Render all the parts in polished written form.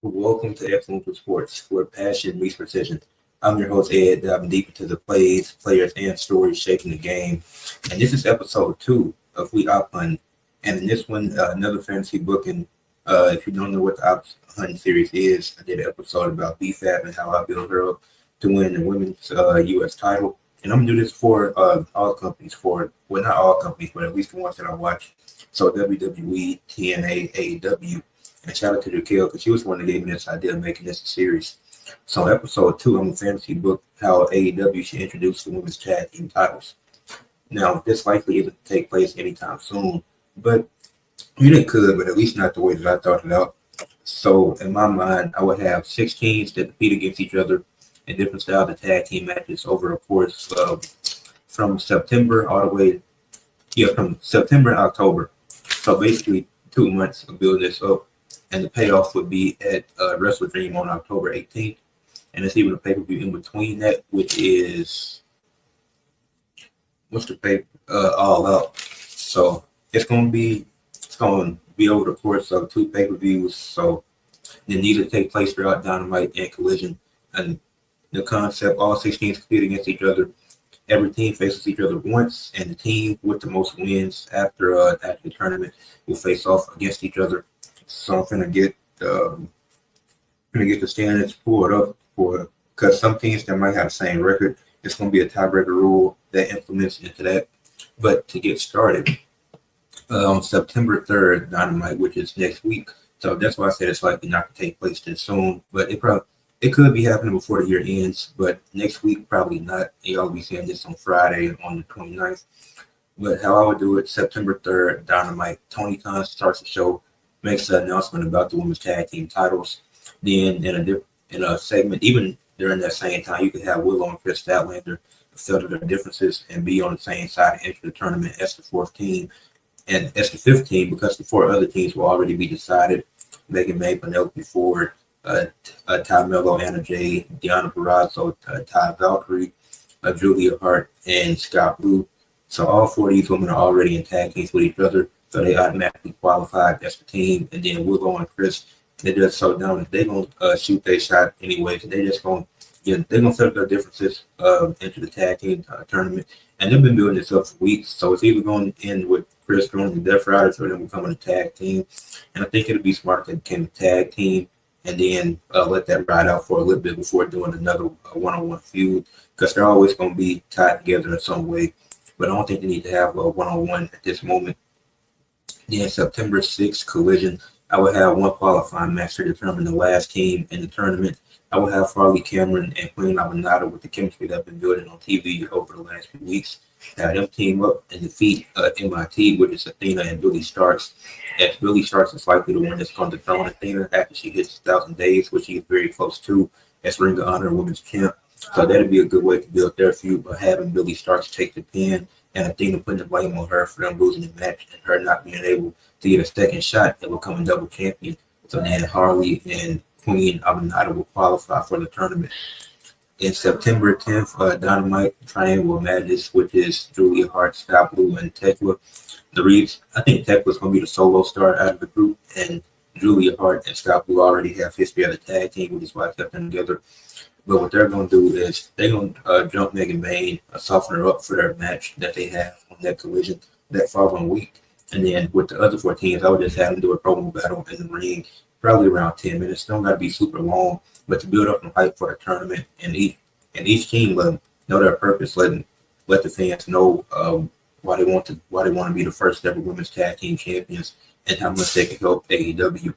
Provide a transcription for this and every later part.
Welcome to Excellence with Sports, where passion meets precision. I'm your host, Ed, diving deep into the plays, players, and stories shaping the game. And this is episode 2 of We Opp Hunting. And in this one, another fantasy booking. If you don't know what the Opp Hunting series is, I did an episode about BFAB and how I built her up to win the women's U.S. title. And I'm going to do this for all companies, well, not all companies, but at least the ones that I watch. So WWE, TNA, AEW. And shout out to Jaquel because she was the one that gave me this idea of making this a series. So episode 2, I'm a fantasy book how AEW should introduce the women's tag team titles. Now, this likely isn't to take place anytime soon, but I mean it could, but at least not the way that I thought it out. So in my mind, I would have 6 teams that compete against each other in different styles of tag team matches over a course of from September all the way, from September and October. So basically 2 months of building this up and the payoff would be at Wrestle Dream on October 18th. And there's even a pay-per-view in between that, which is what's the pay all out. So it's gonna be over the course of 2 pay-per-views. So they need to take place throughout Dynamite and Collision. And the concept, all 16 compete against each other. Every team faces each other once, and the team with the most wins after the tournament will face off against each other. So I'm gonna get the standards pulled up for because some teams that might have the same record, it's gonna be a tiebreaker rule that implements into that. But to get started, on September 3rd, Dynamite, which is next week. So that's why I said it's likely not to take place this soon. But it could be happening before the year ends. But next week probably not. Y'all will be seeing this on Friday on the 29th. But how I would do it, September 3rd, Dynamite. Tony Khan starts the show, makes an announcement about the women's tag team titles. Then in a segment, even during that same time, you could have Willow and Chris Statlander settle their differences and be on the same side and enter the tournament as the 4th team. And as the 5th team, because the 4 other teams will already be decided, Megan May, Penelope Ford, Ty Mello, Anna Jay, Deanna Barrazo, Ty Valkyrie, Julia Hart, and Scott Blue. So all 4 of these women are already in tag teams with each other, so they automatically qualified as the team. And then Willow and Chris, they're just so down that they're gonna shoot their shot anyway. So they're gonna set up their differences into the tag team tournament, and they've been building this up for weeks. So it's either going to end with Chris going to Death Riders or them becoming a tag team. And I think it'd be smart to become a tag team and then let that ride out for a little bit before doing another one-on-one feud, because they're always going to be tied together in some way. But I don't think they need to have a one-on-one at this moment. Then September 6th, Collision. I would have one qualifying match to determine the last team in the tournament. I would have Farley Cameron and Queen Abinata with the chemistry that I've been building on TV over the last few weeks. Have them team up and defeat MIT, which is Athena and Billy Starks. If Billy Starks is likely the one that's going to dethrone Athena after she hits 1,000 days, which she is very close to as Ring of Honor Women's Champ. So that'd be a good way to build their feud by having Billy Starks take the pin and Athena putting the blame on her for them losing the match and her not being able to get a second shot and become a double champion. So then Harley and Queen Abinata will qualify for the tournament. In September 10th, Dynamite Triangle Madness, which is Julia Hart, Scott Blue, and Tekla. I think Tekla's going to be the solo star out of the group, and Julia Hart and Scott Blue already have history of the tag team, which is why I kept them together. But what they're going to do is they're going to jump Megan Bain, soften her up for their match that they have on that Collision that following week. And then with the other 4 teams, I would just have them do a promo battle in the ring, probably around 10 minutes. Don't got to be super long, but to build up and hype for the tournament. And each team let them know their purpose, let the fans know why they want to be the first ever women's tag team champions and how much they can help AEW.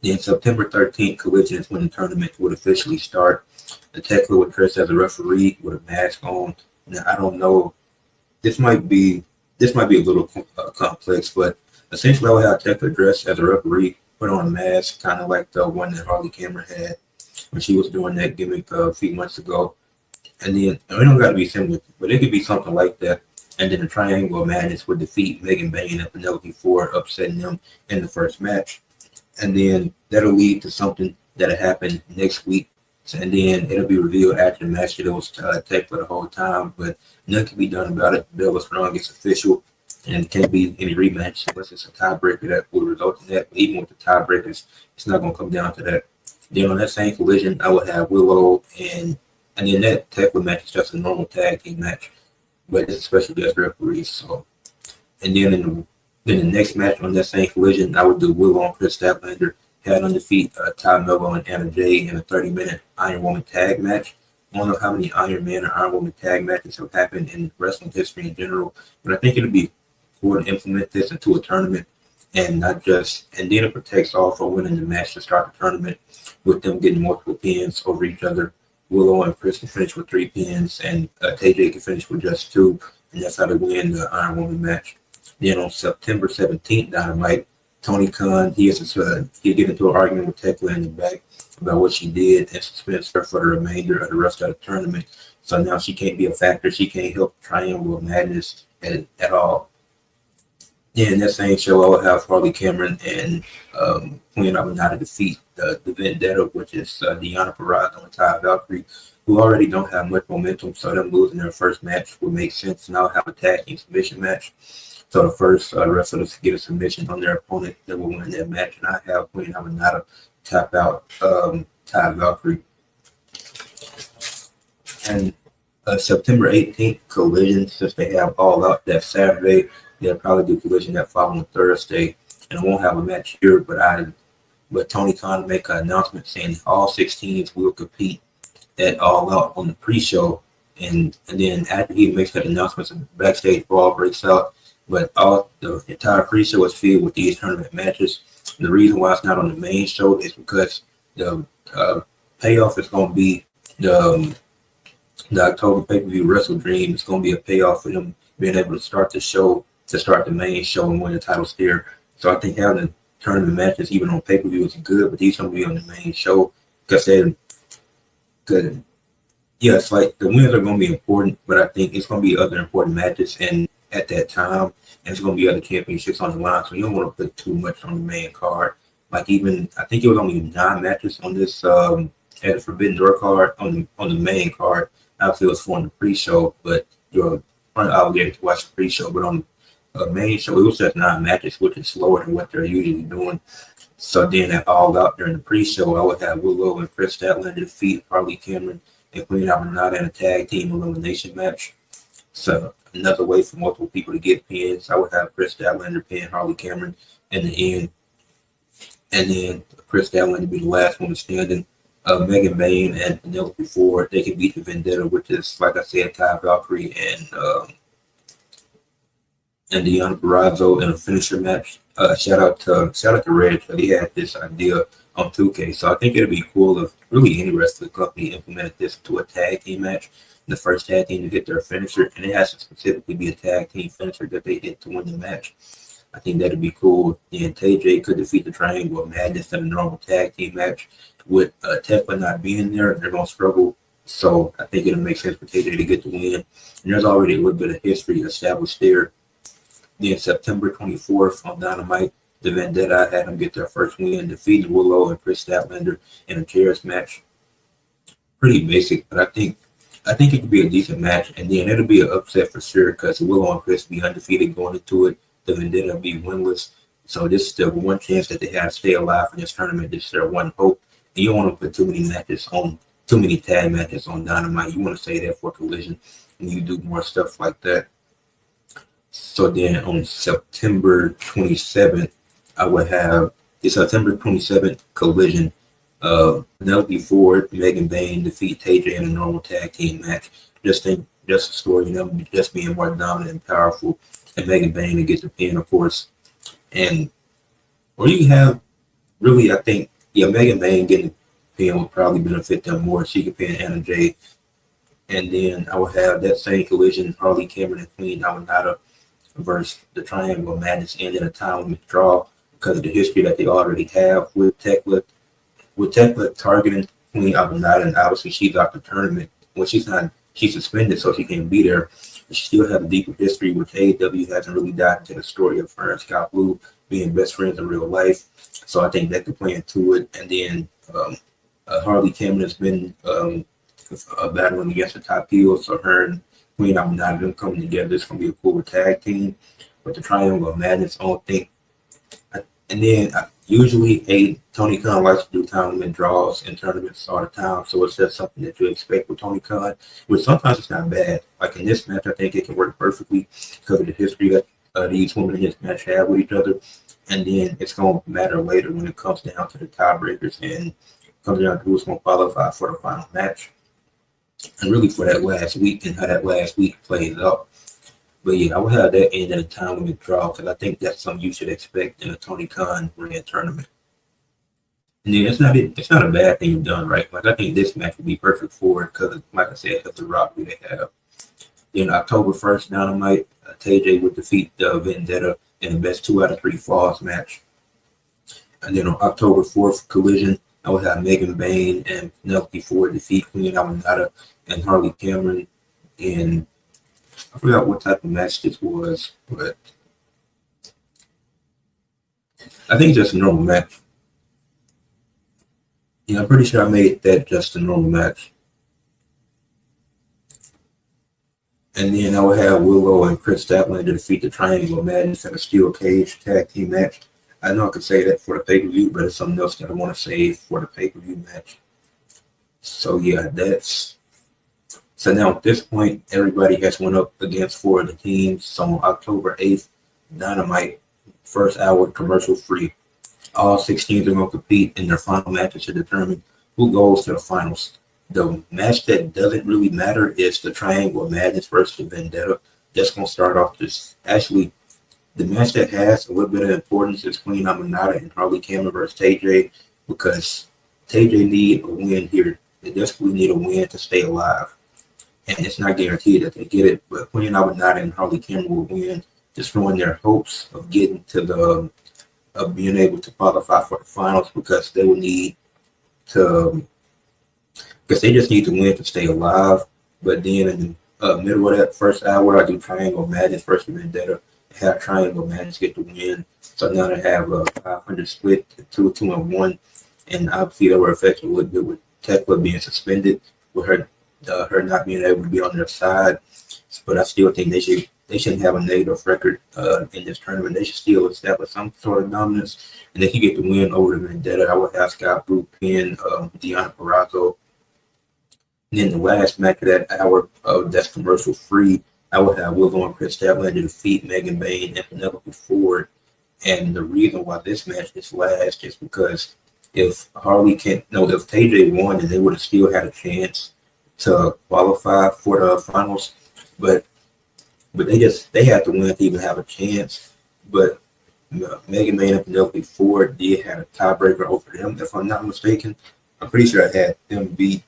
Then September 13th, Collision is when the tournament would officially start. The Tekla with Chris as a referee with a mask on. Now I don't know. This might be a little complex, but essentially I would have Tekla dressed as a referee, put on a mask, kind of like the one that Harley Cameron had when she was doing that gimmick a few months ago. And then it don't got to be similar, but it could be something like that. And then the Triangle of Madness would defeat Megan Bain and Penelope Ford, upsetting them in the first match. And then that'll lead to something that'll happen next week. And then it'll be revealed after the match that it was Tekla the whole time, but nothing can be done about it. Bella Strong is official. and it can't be any rematch unless it's a tiebreaker that will result in that. But even with the tiebreakers, it's not going to come down to that. Then on that same collision, I would have Willow and then that tackle match is just a normal tag team match, but it's a special guest referee. So, and then in the next match on that same collision, I would do Willow and Chris Statlander had on defeat Ty Mello and Anna Jay in a 30-minute Iron Woman tag match. I don't know how many Iron Man or Iron Woman tag matches have happened in wrestling history in general, but I think it'll be cool to implement this into a tournament and not just, and then it protects all for winning the match to start the tournament with them getting multiple pins over each other. Willow and Chris can finish with 3 pins, and KJ can finish with just 2, and that's how they win the Iron Woman match. Then on September 17th, Dynamite, Tony Khan, he get into an argument with Tekla in the back about what she did and suspends her for the remainder of the rest of the tournament. So now she can't be a factor. She can't help Triangle of Madness at all. Yeah, in that same show, I will have Harley Cameron and Queen Aminata defeat the Vendetta, which is Deonna Purrazzo and Ty Valkyrie, who already don't have much momentum. So them losing their first match would make sense. And I'll have a tag team submission match. So the first wrestlers to get a submission on their opponent that will win that match. And I have Queen Aminata tap out Ty Valkyrie. And September 18th, Collision, since they have All Out that Saturday, they'll probably do Collision that following Thursday. And I won't have a match here, but Tony Khan will make an announcement saying all 16s will compete at All Out on the pre-show. And then after he makes that announcement, a backstage brawl breaks out. But the entire pre-show is filled with these tournament matches. The reason why it's not on the main show is because the payoff is going to be the October pay-per-view Wrestle Dream. It's going to be a payoff for them being able to start the show, to start the main show and win the titles there. So I think having the tournament matches even on pay-per-view is good, but these going to be on the main show because it's like the wins are going to be important, but I think it's going to be other important matches and at that time, and it's going to be other championships on the line, so you don't want to put too much on the main card. Like even, I think it was only 9 matches on this at the Forbidden Door card on the main card. Obviously, it was for the pre-show, but you're obligated to watch the pre-show. But on the main show, it was just 9 matches, which is slower than what they're usually doing. So then at All Out during the pre-show, I would have Willow and Chris Statlander defeat Harley Cameron and Queen Aminata in a tag team elimination match. So another way for multiple people to get pins. I would have Chris Statlander pin Harley Cameron in the end, and then Chris Statlander be the last one standing. Megan Bayne and Penelope Ford, they can beat the Vendetta, which is, like I said, Ty Valkyrie and Deonna Purrazzo in a finisher match. Shout out to Reg. He had this idea on 2K, so I think it'd be cool if really any wrestling company implemented this to a tag team match. The first tag team to hit their finisher, and it has to specifically be a tag team finisher that they hit to win the match. I think that'd be cool. And TJ could defeat the Triangle of Madness in a normal tag team match. With Tekla not being there, they're going to struggle. So I think it'll make sense for TJ to get the win. And there's already a little bit of history established there. Then September 24th on Dynamite, the Vendetta, I had them get their first win, defeating Willow and Chris Statlander in a chairs match. Pretty basic, but I think it could be a decent match, and then it'll be an upset for sure because Willow and Chris be undefeated going into it. The Vendetta will be winless. So this is the one chance that they have to stay alive in this tournament. This is their one hope. And you don't want to put too many tag matches on Dynamite. You want to say that for Collision, and you do more stuff like that. So then on September 27th, I would have the September 27th Collision. Penelope Ford, Megan Bayne defeat TJ in a normal tag team match. Just a story, just being more dominant and powerful, and Megan Bayne to get the pin, of course. Or you have really, I think, Megan Bayne getting the pin would probably benefit them more. She could pin Anna Jay, and then I would have that same Collision, Harley Cameron and Queen Aminata versus the Triangle of Madness ending a time limit draw because of the history that they already have with Tekla. With Tekla targeting Queen Aminata, and obviously she's out the tournament. Well, she's suspended, so she can't be there. But she still has a deeper history, which AEW hasn't really dived into the story of her and Scott Blue being best friends in real life. So I think that could play into it. And then Harley Cameron has been battling against the top heel, so her and Queen Aminata, them coming together, it's going to be a cool tag team. But the Triangle of Madness, I don't think. And then usually Tony Khan likes to do tournament draws and tournaments all the time, so it's just something that you expect with Tony Khan. Which sometimes it's not bad. Like in this match, I think it can work perfectly because of the history that these women in this match have with each other. And then it's going to matter later when it comes down to the tiebreakers and comes down to who's going to qualify for the final match. And really for that last week and how that last week plays out. But yeah, I would have that end at a time limit draw because I think that's something you should expect in a Tony Khan ring tournament. And then it's not a bad thing you've done, right? Like I think this match would be perfect for it because, like I said, of the rivalry they have. Then October 1st, Dynamite, TJ would defeat Vendetta in the best 2 out of 3 falls match. And then on October 4th, Collision, I would have Megan Bayne and Penelope Ford defeat Queen Aminata and Harley Cameron in, I forgot what type of match this was, but I think just a normal match. Yeah, I'm pretty sure I made that just a normal match. And then I would have Willow and Chris Statlander defeat the Triangle of Madness in a steel cage tag team match. I know I could say that for the pay-per-view, but it's something else that I want to save for the pay-per-view match. So yeah, so now at this point, everybody has went up against 4 of the teams. So on October 8th, Dynamite, first hour commercial free. All 6 teams are going to compete in their final matches to determine who goes to the finals. The match that doesn't really matter is the Triangle of Madness versus the Vendetta. That's going to start off this. Actually, the match that has a little bit of importance is Queen Aminata and Harley Cameron versus TJ because TJ need a win here. They desperately need a win to stay alive. And it's not guaranteed that they get it, but Queen Aminata and Harley Cameron will win, destroying their hopes of getting to of being able to qualify for the finals because they will need to, because they just need to win to stay alive. But then in the middle of that first hour, I do Triangle Madness versus Vendetta. Have Triangle Madness get the win. So now they have a 500 split, 2-2-1, and obviously they were affected a little bit with Tekla being suspended, with her not being able to be on their side. But I still think they shouldn't have a negative record in this tournament. They should still establish some sort of dominance, and they can get the win over the Vendetta. I would have Scott Blue pin Deonna Purrazzo. And then the last match of that hour that's commercial free, I would have Willow and Chris Statlander defeat Megan Bayne and Penelope Ford. And the reason why this match is last is because if TJ won, then they would have still had a chance to qualify for the finals. But they had to win to even have a chance. But Megan Bayne and Penelope Ford did have a tiebreaker over them, if I'm not mistaken. I'm pretty sure I had them beat.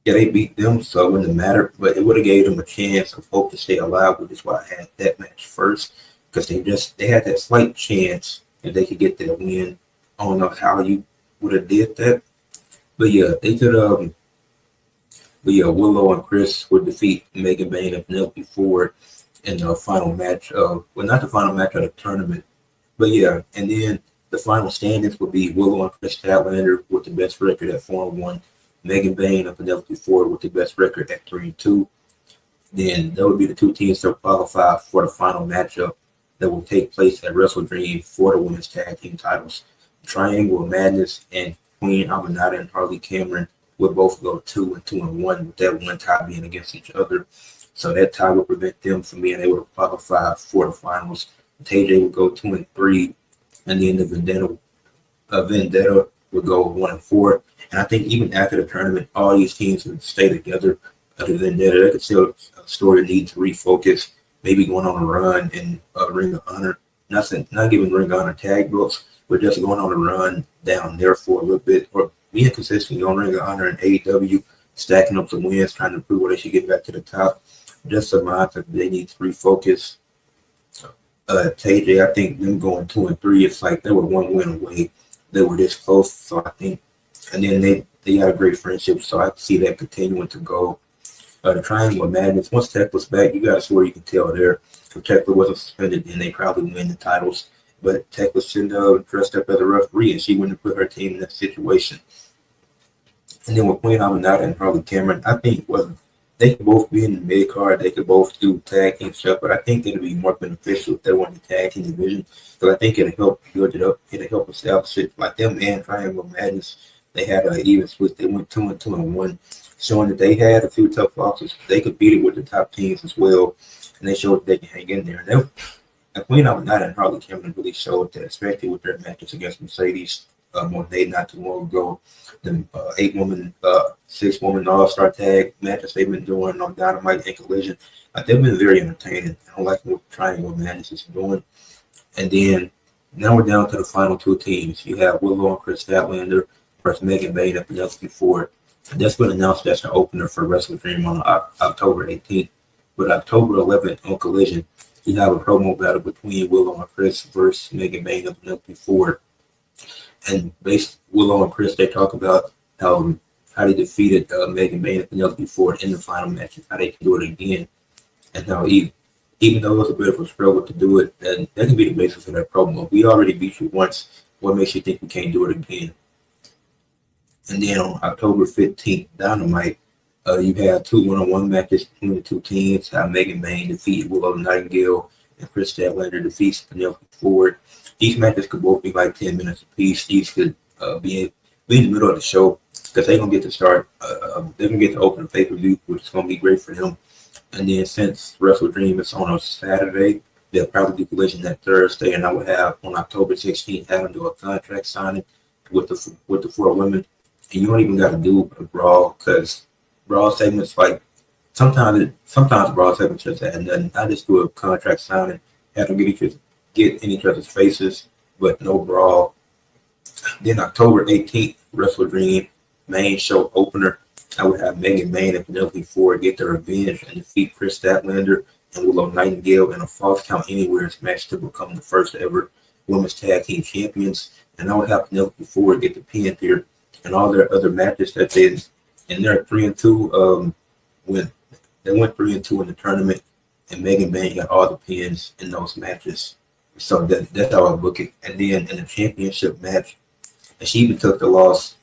They beat them, so it wouldn't matter. But it would have gave them a chance of hope to stay alive, which is why I had that match first, because they had that slight chance that they could get that win. I don't know how you would have did that, but yeah, they could. But yeah, Willow and Chris would defeat Megan Bayne and Penelope Ford in the final match of, well, not the final match of the tournament, but yeah, and then the final standings would be Willow and Chris Statlander with the best record at 4-1. Megan Bayne and Penelope Ford with the best record at 3-2. Then that would be the 2 teams that qualify for the final matchup that will take place at Wrestle Dream for the women's tag team titles. Triangle of Madness and Queen Aminata and Harley Cameron would both go 2-2-1 with that one tie being against each other. So that tie would prevent them from being able to qualify for the finals. TJ would go 2-3, and then the Vendetta would go 1-4. And I think even after the tournament, all these teams would stay together. Other than that, they could still story need to refocus, maybe going on a run in Ring of Honor. Not giving Ring of Honor tag belts, but just going on a run down there for a little bit, or being consistently on Ring of Honor and AEW, stacking up some wins, trying to prove where they should get back to the top. Just a mindset they need to refocus. TJ, I think them going 2-3, it's like they were 1 win away. They were this close, so I think. And then they had a great friendship, so I see that continuing to go. The Triangle of Madness, once Tech was back, you guys where you can tell there. If Tech wasn't suspended, then they probably win the titles. But Tech was dressed up as a referee, and she wouldn't have put her team in that situation. And then with Queen Aminata and Harley Cameron, I think they could both be in the mid card. They could both do tag team stuff, but I think it'd be more beneficial if they were in the tag team division. So I think it'll help build it up. It'll help establish it. Like them and Triangle Madness, they had an even split. They went 2-2-1, showing that they had a few tough losses. They could beat it with the top teams as well, and they showed that they can hang in there. And Queen of the Night and Harley Cameron really showed that, especially with their matches against Mercedes on day not too long ago. The 8-woman, 6-woman All-Star tag matches they've been doing on Dynamite and Collision. They've been very entertaining. I don't like what Triangle Madness is doing. And then now we're down to the final two teams. You have Willow and Chris Statlander versus Megan Bayne and Penelope Ford. And that's been announced as the opener for Wrestle Dream on October 18th. But October 11th on Collision, you have a promo battle between Willow and Chris versus Megan Bayne and Penelope Ford. And Willow and Chris, they talk about how they defeated Megan Bayne and Penelope Ford in the final match and how they can do it again. And how even though it was a bit of a struggle to do it, and that can be the basis of that promo. We already beat you once. What makes you think we can't do it again? And then on October 15th, Dynamite, you have two one-on-one matches between the two teams. Megan Bayne defeated Willow Nightingale and Chris Statlander defeats Penelope Ford. These matches could both be like 10 minutes apiece. These could be in the middle of the show because they're going to get to start. They're going to get to open the pay-per-view, which is going to be great for them. And then since Wrestle Dream is on a Saturday, they'll probably do Collision that Thursday. And I will have on October 16th, have them do a contract signing with the 4 women. And you don't even got to do a brawl because brawl segments, like sometimes brawl segments just add nothing. I just do a contract signing, have them get in each other's faces, but no brawl. Then October 18th, Wrestle Dream main show opener. I would have Megan Bayne and Penelope Ford get their revenge and defeat Chris Statlander and Willow Nightingale in a Falls Count Anywhere match to become the first ever women's tag team champions. And I would have Penelope Ford get the pin here and all their other matches that they and they're 3-2. When they went 3-2 in the tournament, and Megan Bayne got all the pins in those matches. So that's how I book it. And then in the championship match, and she even took the loss.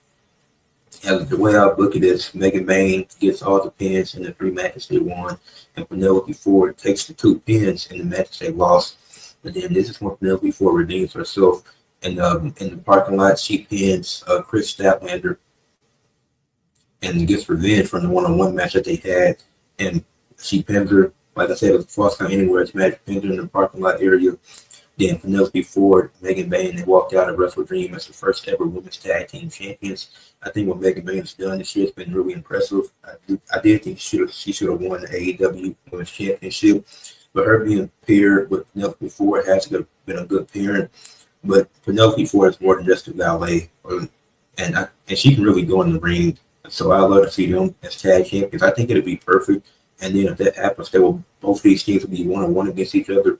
And the way I book it is Megan Bayne gets all the pins in the 3 matches they won, and Penelope Ford takes the 2 pins in the matches they lost. But then this is when Penelope Ford redeems herself. In the parking lot, she pins Chris Statlander and gets revenge from the one-on-one match that they had. And she pins her, like I said, it was Falls Count Anywhere match, pins her in the parking lot area. Then Penelope Ford, Megan Bayne, they walked out of Wrestle Dream as the first ever women's tag team champions. I think what Megan Bayne has done this year has been really impressive. I did think she should have won the AEW Women's Championship, but her being paired with Penelope Ford has been a good pairing. But Penelope Ford is more than just a valet, and she can really go in the ring. So I love to see them as tag champions. I think it'll be perfect. And then if that happens, both of these teams will be 1-on-1 against each other.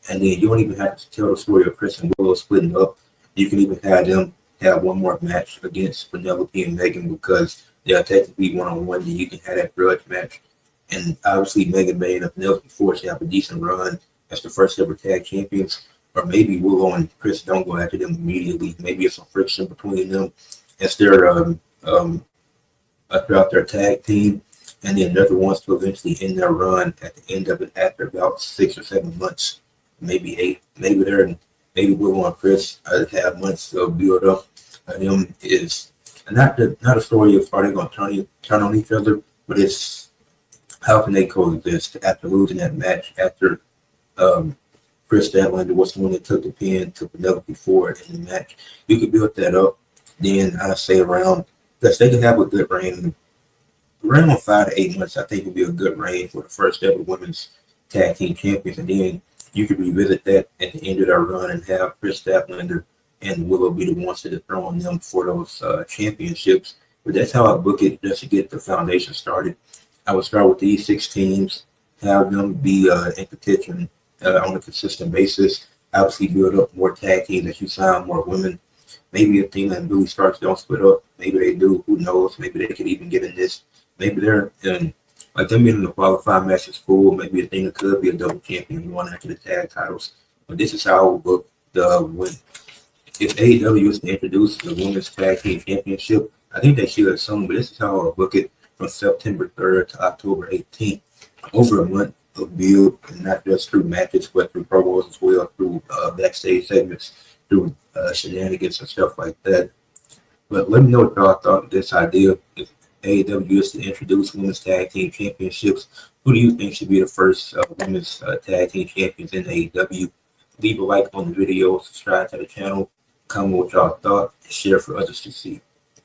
And then you don't even have to tell the story of Chris and Willow splitting up. You can even have them have one more match against Penelope and Megan because they'll technically 1-on-1. Then you can have that grudge match. And obviously Megan Bayne and Penelope Ford should have a decent run as the first ever tag champions. Or maybe Willow and Chris don't go after them immediately. Maybe it's some friction between them as they're throughout their tag team. And then they're the ones to eventually end their run at the end of it after about 6 or 7 months. Maybe 8, maybe Willow and Chris have months of build up. Them is not a story of are they going to turn on each other, but it's how can they coexist after losing that match after Chris Statlander was the one that took the pin to Penelope Ford in the match. You could build that up. Then I say around because they can have a good reign. Around 5 to 8 months, I think would be a good reign for the first ever women's tag team champions, and then you could revisit that at the end of their run and have Chris Statlander and Willow be the ones that are throwing them for those championships. But that's how I book it just to get the foundation started. I would start with these 6 teams, have them be in contention on a consistent basis. Obviously, build up more tag teams as you sign more women. Maybe a team that really starts don't split up. Maybe they do. Who knows? Maybe they could even get in this. Maybe they're in. Like them being in the qualified match is cool. Maybe a thing that could be a double champion going after the tag titles. But this is how I would book the win. If AEW is to introduce the women's tag team championship, I think they should soon. But this is how I would book it. from September 3rd to October 18th. Over a month of build, and not just through matches, but through promos as well, through backstage segments, through shenanigans and stuff like that. But let me know what y'all thought of this idea. If AEW is to introduce women's tag team championships, who do you think should be the first women's tag team champions in AEW? Leave a like on the video, subscribe to the channel, comment what y'all thought, and share for others to see.